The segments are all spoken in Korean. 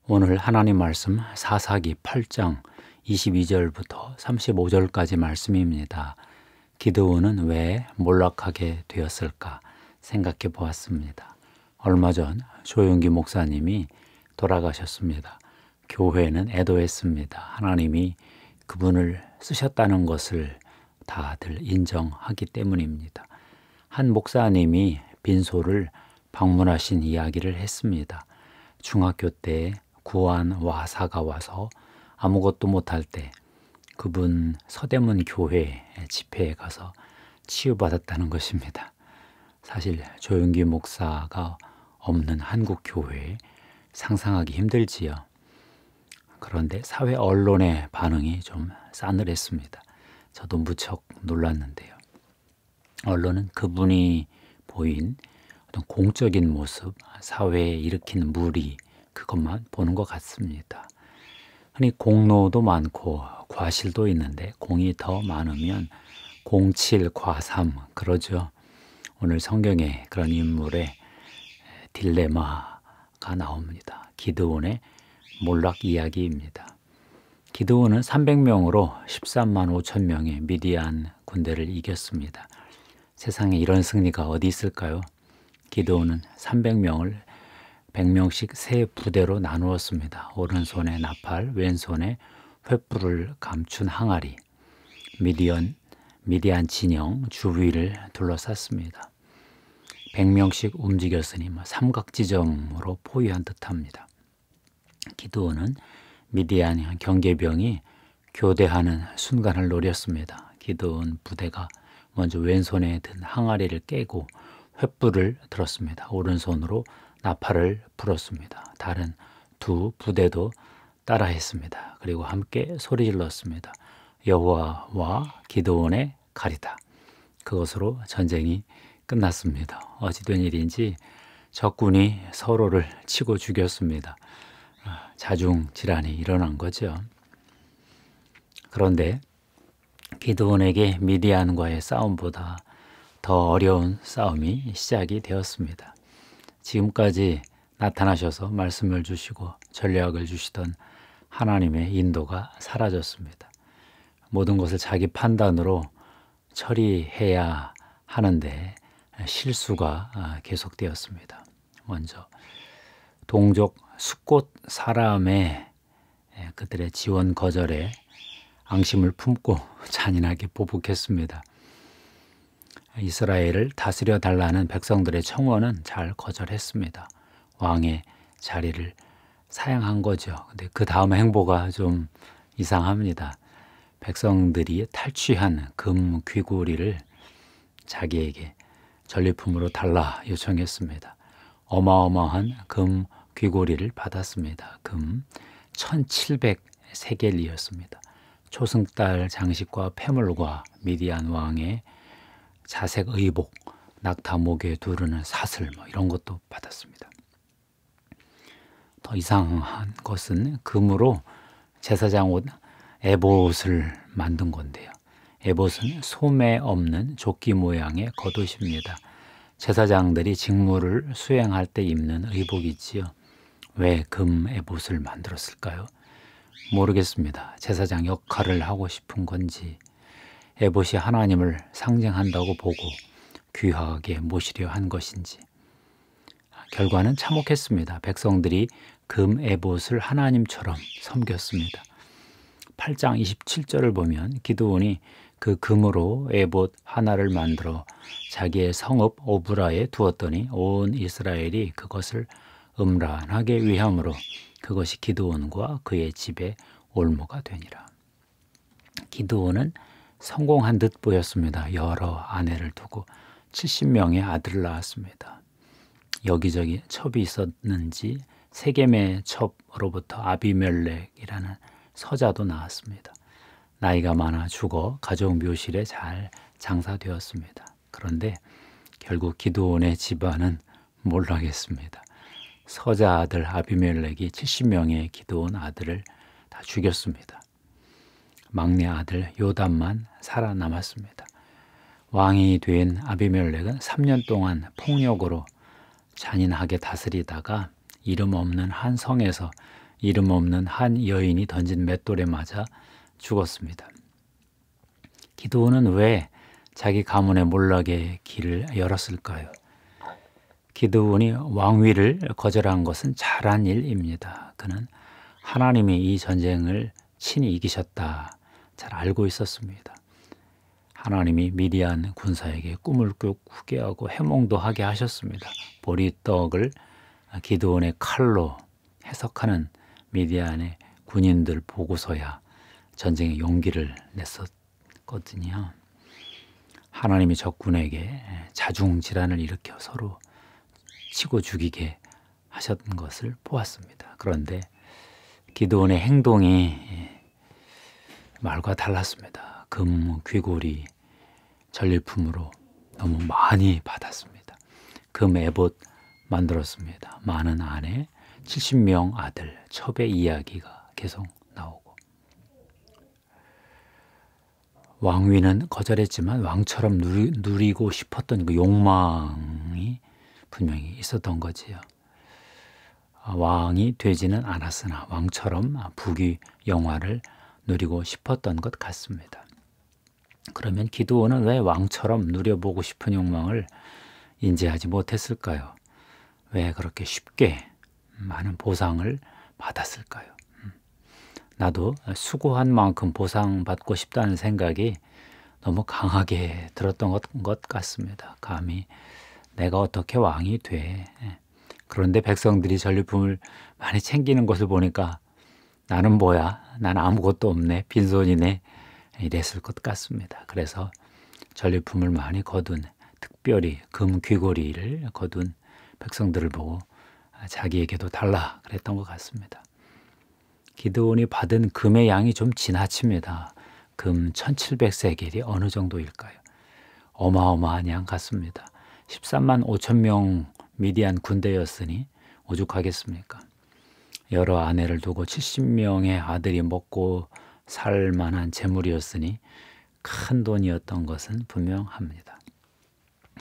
오늘 하나님 말씀 사사기 8장 22절부터 35절까지 말씀입니다. 기드온은 왜 몰락하게 되었을까 생각해 보았습니다. 얼마 전 조용기 목사님이 돌아가셨습니다. 교회는 애도했습니다. 하나님이 그분을 쓰셨다는 것을 다들 인정하기 때문입니다. 한 목사님이 빈소를 방문하신 이야기를 했습니다. 중학교 때 구한 와사가 와서 아무것도 못할 때 그분 서대문 교회 집회에 가서 치유받았다는 것입니다. 사실 조용기 목사가 없는 한국 교회 상상하기 힘들지요. 그런데 사회 언론의 반응이 좀 싸늘했습니다. 저도 무척 놀랐는데요. 언론은 그분이 보인 어떤 공적인 모습, 사회에 일으킨 무리, 그것만 보는 것 같습니다. 흔히 공로도 많고 과실도 있는데 공이 더 많으면 공칠, 과삼 그러죠. 오늘 성경에 그런 인물의 딜레마가 나옵니다. 기드온의 몰락 이야기입니다. 기드온은 300명으로 13만 5천 명의 미디안 군대를 이겼습니다. 세상에 이런 승리가 어디 있을까요? 기드온은 300명을 100명씩 세 부대로 나누었습니다. 오른손에 나팔, 왼손에 횃불을 감춘 항아리, 미디안 진영 주위를 둘러쌌습니다. 100명씩 움직였으니 삼각지점으로 포위한 듯합니다. 기드온은 미디안 경계병이 교대하는 순간을 노렸습니다. 기드온 부대가 먼저 왼손에 든 항아리를 깨고 횃불을 들었습니다. 오른손으로 나팔을 불었습니다. 다른 두 부대도 따라했습니다. 그리고 함께 소리질렀습니다. 여호와와 기드온의 칼이다. 그것으로 전쟁이 끝났습니다. 어찌된 일인지 적군이 서로를 치고 죽였습니다. 자중질환이 일어난 거죠. 그런데 기드온에게 미디안과의 싸움보다 더 어려운 싸움이 시작이 되었습니다. 지금까지 나타나셔서 말씀을 주시고 전략을 주시던 하나님의 인도가 사라졌습니다. 모든 것을 자기 판단으로 처리해야 하는데 실수가 계속되었습니다. 먼저 동족 숫곳 사람의 그들의 지원 거절에 앙심을 품고 잔인하게 보복했습니다. 이스라엘을 다스려 달라는 백성들의 청원은 잘 거절했습니다. 왕의 자리를 사양한 거죠. 근데 그 다음 행보가 좀 이상합니다. 백성들이 탈취한 금 귀고리를 자기에게 전리품으로 달라 요청했습니다. 어마어마한 금 귀고리를 받았습니다. 금 1700세겔이었습니다. 초승달 장식과 폐물과 미디안 왕의 자색 의복, 낙타 목에 두르는 사슬 이런 것도 받았습니다. 더 이상한 것은 금으로 제사장 옷 에봇을 만든 건데요. 에봇은 소매 없는 조끼 모양의 겉옷입니다. 제사장들이 직무를 수행할 때 입는 의복이지요. 왜 금 에봇을 만들었을까요? 모르겠습니다. 제사장 역할을 하고 싶은 건지 에봇이 하나님을 상징한다고 보고 귀하게 모시려 한 것인지. 결과는 참혹했습니다. 백성들이 금 에봇을 하나님처럼 섬겼습니다. 8장 27절을 보면 기드온이 그 금으로 에봇 하나를 만들어 자기의 성읍 오브라에 두었더니 온 이스라엘이 그것을 음란하게 위함으로 그것이 기드온과 그의 집의 올무가 되니라. 기드온은 성공한 듯 보였습니다. 여러 아내를 두고 70명의 아들을 낳았습니다. 여기저기 첩이 있었는지 세겜의 첩으로부터 아비멜렉이라는 서자도 나왔습니다. 나이가 많아 죽어 가족 묘실에 잘 장사되었습니다. 그런데 결국 기드온의 집안은 몰락했습니다. 서자 아들 아비멜렉이 70명의 기드온 아들을 다 죽였습니다. 막내 아들 요담만 살아남았습니다. 왕이 된 아비멜렉은 3년 동안 폭력으로 잔인하게 다스리다가 이름 없는 한 성에서 이름 없는 한 여인이 던진 맷돌에 맞아 죽었습니다. 기드온은 왜 자기 가문의 몰락의 길을 열었을까요? 기드온이 왕위를 거절한 것은 잘한 일입니다. 그는 하나님이 이 전쟁을 친히 이기셨다 잘 알고 있었습니다. 하나님이 미디안 군사에게 꿈을 꾸게 하고 해몽도 하게 하셨습니다. 보리떡을 기드온의 칼로 해석하는 미디안의 군인들 보고서야 전쟁의 용기를 냈었거든요. 하나님이 적군에게 자중질환을 일으켜 서로 치고 죽이게 하셨던 것을 보았습니다. 그런데 기드온의 행동이 말과 달랐습니다. 금, 귀고리, 전리품으로 너무 많이 받았습니다. 금 에봇 만들었습니다. 많은 아내, 70명 아들, 첩의 이야기가 계속 나오고 왕위는 거절했지만 왕처럼 누리고 싶었던 그 욕망이 분명히 있었던 거지요. 왕이 되지는 않았으나 왕처럼 부귀 영화를 누리고 싶었던 것 같습니다. 그러면 기드온은 왜 왕처럼 누려보고 싶은 욕망을 인지하지 못했을까요? 왜 그렇게 쉽게 많은 보상을 받았을까요? 나도 수고한 만큼 보상받고 싶다는 생각이 너무 강하게 들었던 것 같습니다. 감히 내가 어떻게 왕이 돼. 그런데 백성들이 전리품을 많이 챙기는 것을 보니까 나는 뭐야? 난 아무것도 없네. 빈손이네. 이랬을 것 같습니다. 그래서 전리품을 많이 거둔, 특별히 금 귀고리를 거둔 백성들을 보고 자기에게도 달라 그랬던 것 같습니다. 기드온이 받은 금의 양이 좀 지나칩니다. 금 1700세겔이 어느 정도일까요? 어마어마한 양 같습니다. 13만 5천 명 미디안 군대였으니 오죽하겠습니까? 여러 아내를 두고 70명의 아들이 먹고 살 만한 재물이었으니 큰 돈이었던 것은 분명합니다.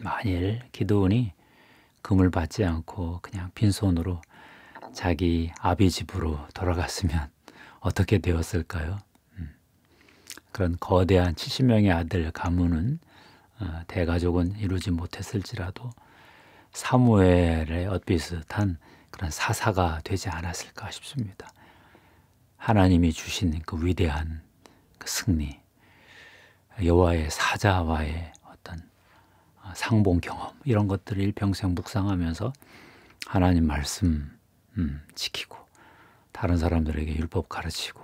만일 기드온이 금을 받지 않고 그냥 빈손으로 자기 아비 집으로 돌아갔으면 어떻게 되었을까요? 그런 거대한 70명의 아들 가문은 대가족은 이루지 못했을지라도 사무엘의 엇비슷한 그런 사사가 되지 않았을까 싶습니다. 하나님이 주신 그 위대한 그 승리, 여호와의 사자와의 어떤 상봉 경험 이런 것들을 일평생 묵상하면서 하나님 말씀 지키고 다른 사람들에게 율법 가르치고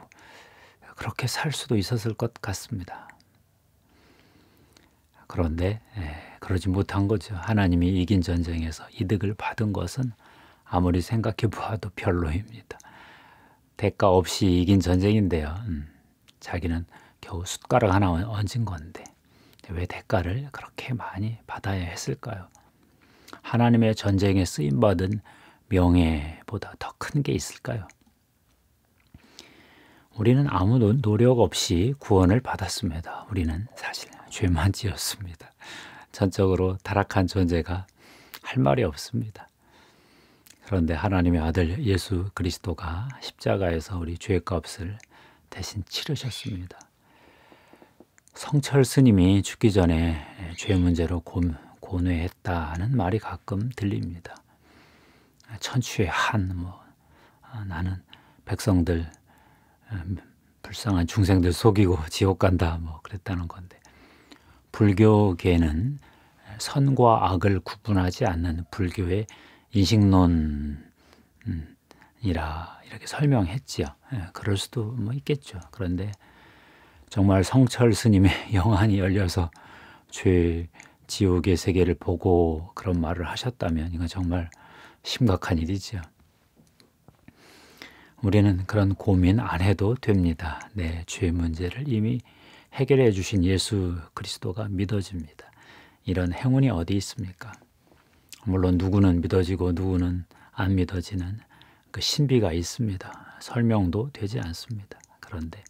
그렇게 살 수도 있었을 것 같습니다. 그런데 그러지 못한 거죠. 하나님이 이긴 전쟁에서 이득을 받은 것은 아무리 생각해 보아도 별로입니다. 대가 없이 이긴 전쟁인데요. 자기는 겨우 숟가락 하나 얹은 건데 왜 대가를 그렇게 많이 받아야 했을까요? 하나님의 전쟁에 쓰임받은 명예보다 더 큰 게 있을까요? 우리는 아무 노력 없이 구원을 받았습니다. 우리는 사실 죄만 지었습니다. 전적으로 타락한 존재가 할 말이 없습니다. 그런데 하나님의 아들 예수 그리스도가 십자가에서 우리 죄의 값을 대신 치르셨습니다. 성철 스님이 죽기 전에 죄 문제로 고뇌했다는 말이 가끔 들립니다. 천추의 한, 나는 백성들, 불쌍한 중생들 속이고 지옥 간다, 그랬다는 건데. 불교계는 선과 악을 구분하지 않는 불교의 인식론이라 이렇게 설명했지요. 그럴 수도 있겠죠. 그런데 정말 성철 스님의 영안이 열려서 지옥의 세계를 보고 그런 말을 하셨다면 이건 정말 심각한 일이죠. 우리는 그런 고민 안 해도 됩니다. 내 죄 문제를 이미 해결해 주신 예수 그리스도가 믿어집니다. 이런 행운이 어디 있습니까? 물론 누구는 믿어지고 누구는 안 믿어지는 그 신비가 있습니다. 설명도 되지 않습니다. 그런데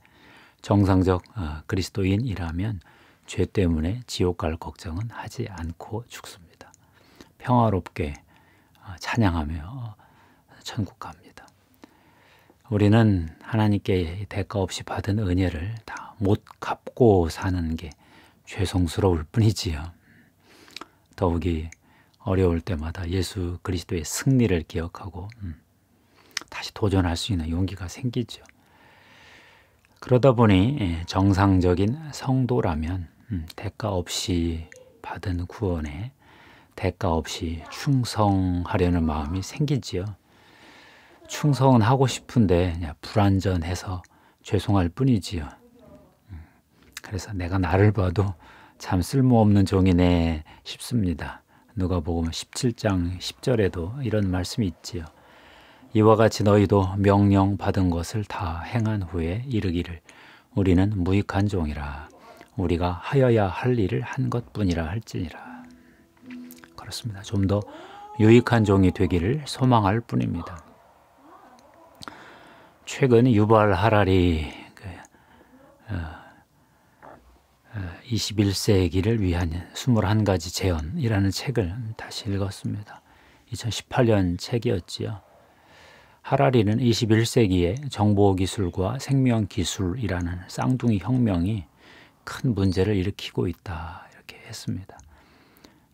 정상적 그리스도인이라면 죄 때문에 지옥 갈 걱정은 하지 않고 죽습니다. 평화롭게 찬양하며 천국 갑니다. 우리는 하나님께 대가 없이 받은 은혜를 다 못 갚고 사는 게 죄송스러울 뿐이지요. 더욱이 어려울 때마다 예수 그리스도의 승리를 기억하고 다시 도전할 수 있는 용기가 생기죠. 그러다 보니 정상적인 성도라면 대가 없이 받은 구원에 대가 없이 충성하려는 마음이 생기지요. 충성은 하고 싶은데 그냥 불완전해서 죄송할 뿐이지요. 그래서 내가 나를 봐도 참 쓸모없는 종이네 싶습니다. 누가복음 17장 10절에도 이런 말씀이 있지요. 이와 같이 너희도 명령 받은 것을 다 행한 후에 이르기를 우리는 무익한 종이라 우리가 하여야 할 일을 한 것뿐이라 할지니라. 그렇습니다. 좀 더 유익한 종이 되기를 소망할 뿐입니다. 최근 유발 하라리 21세기를 위한 21가지 제언이라는 책을 다시 읽었습니다. 2018년 책이었지요. 하라리는 21세기의 정보기술과 생명기술이라는 쌍둥이 혁명이 큰 문제를 일으키고 있다 이렇게 했습니다.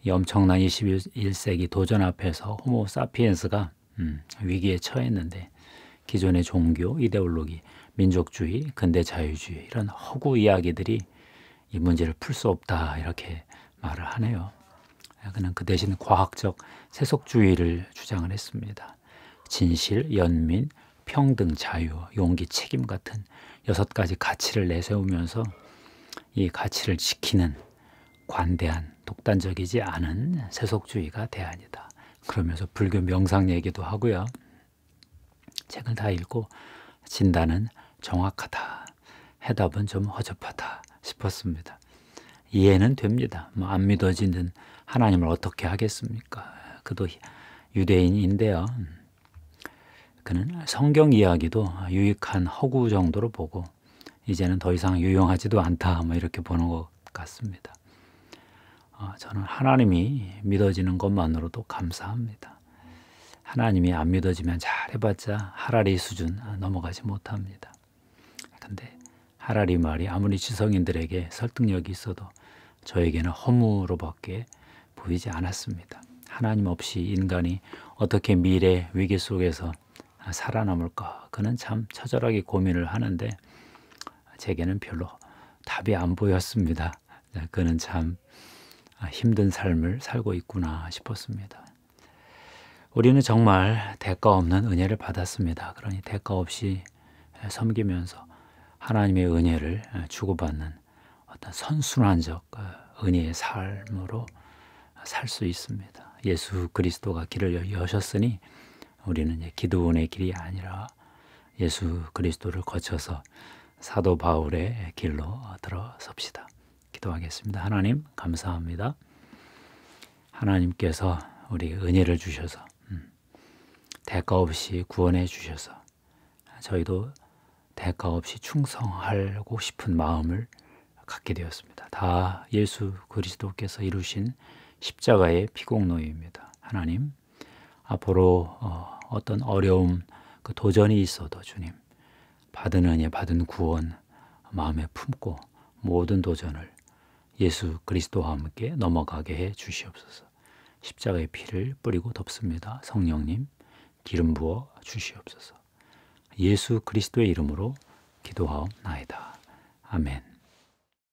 이 엄청난 21세기 도전 앞에서 호모 사피엔스가 위기에 처했는데 기존의 종교, 이데올로기, 민족주의, 근대 자유주의 이런 허구 이야기들이 이 문제를 풀 수 없다 이렇게 말을 하네요. 그는 그 대신 과학적 세속주의를 주장을 했습니다. 진실, 연민, 평등, 자유, 용기, 책임 같은 6가지 가치를 내세우면서 이 가치를 지키는 관대한 독단적이지 않은 세속주의가 대안이다. 그러면서 불교 명상 얘기도 하고요. 책을 다 읽고 진단은 정확하다. 해답은 좀 허접하다 싶었습니다. 이해는 됩니다. 안 믿어지는 하나님을 어떻게 하겠습니까? 그도 유대인인데요. 그는 성경 이야기도 유익한 허구 정도로 보고 이제는 더 이상 유용하지도 않다 이렇게 보는 것 같습니다. 저는 하나님이 믿어지는 것만으로도 감사합니다. 하나님이 안 믿어지면 잘해봤자 하라리 수준 넘어가지 못합니다. 근데 하라리 말이 아무리 지성인들에게 설득력이 있어도 저에게는 허무로밖에 보이지 않았습니다. 하나님 없이 인간이 어떻게 미래 위기 속에서 살아남을까? 그는 참 처절하게 고민을 하는데 제게는 별로 답이 안 보였습니다. 그는 참 힘든 삶을 살고 있구나 싶었습니다. 우리는 정말 대가 없는 은혜를 받았습니다. 그러니 대가 없이 섬기면서 하나님의 은혜를 주고받는 어떤 선순환적 은혜의 삶으로 살 수 있습니다. 예수 그리스도가 길을 여셨으니 우리는 이제 기드온의 길이 아니라 예수 그리스도를 거쳐서 사도 바울의 길로 들어섭시다. 기도하겠습니다. 하나님 감사합니다. 하나님께서 우리 은혜를 주셔서 대가 없이 구원해 주셔서 저희도 대가 없이 충성하고 싶은 마음을 갖게 되었습니다. 다 예수 그리스도께서 이루신 십자가의 피공로입니다. 하나님 앞으로 어떤 어려움, 그 도전이 있어도 주님 받은 은혜, 받은 구원 마음에 품고 모든 도전을 예수 그리스도와 함께 넘어가게 해 주시옵소서. 십자가의 피를 뿌리고 덮습니다. 성령님 기름 부어 주시옵소서. 예수 그리스도의 이름으로 기도하옵나이다. 아멘.